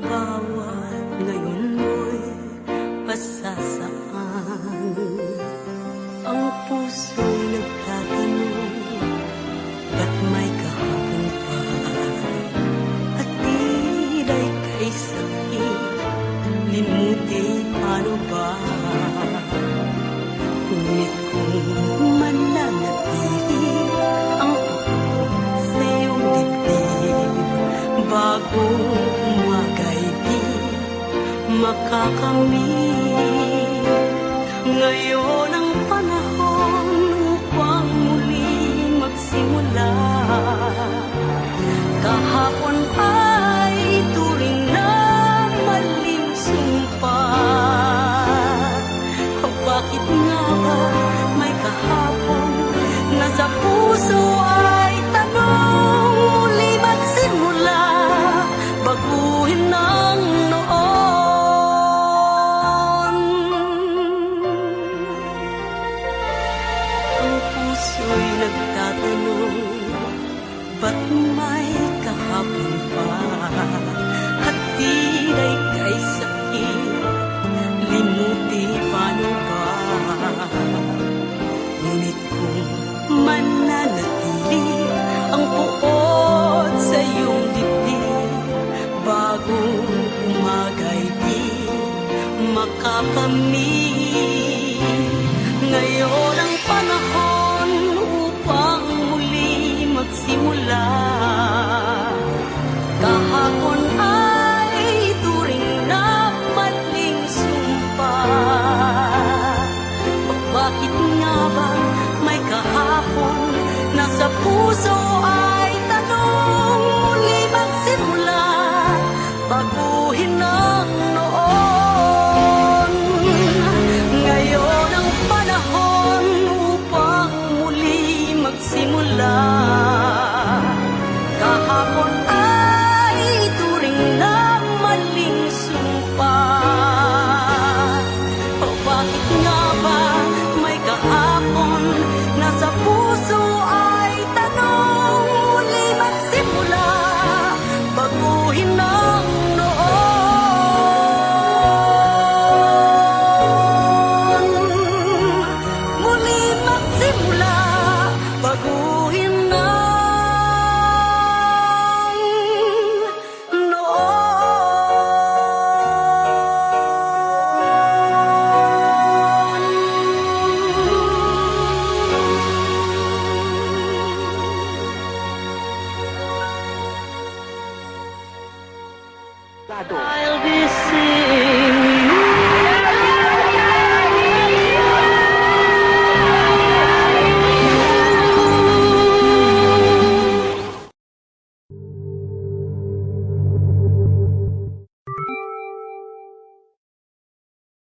bawat ngayon mo'y pasasaan. Ang puso'y nagtatanong, ba't may kahapon pa? At tibay kay sakit, limuti paano ba? Ngunit kung mananatili ang puso sa iyong dibdib, bago umagay di makakamit. Ngayon ang panahon upang muli magsimula. Kahapon ay turing na maling sumpa. Bakit nga ba may kahapon na sa puso ay tanong muli magsimula, baguhin ang noon. Ang puso'y nagtatanong, ba't may kahapon pa? At tibay kay sakit, limuti paano ba? Ngunit kung mananatili ang puot sa iyong dibdib, bago umagay di makakamit. Ngayon ang panahon upang muli magsimula. Kahapon ay turing na maling sumpa. Bakit nga ba may kahapon na sa puso ay tanong muli magsimula, baguhin ang noon. Ngayon ang panahon upang muli magsimula. Kahapon ay turing na maling sumpa. Bakit nga ba may kahapon na sa puso ay tanong muli magsimula, baguhin ang noon. Muli magsimula, baguhin ang noon. I'll be singing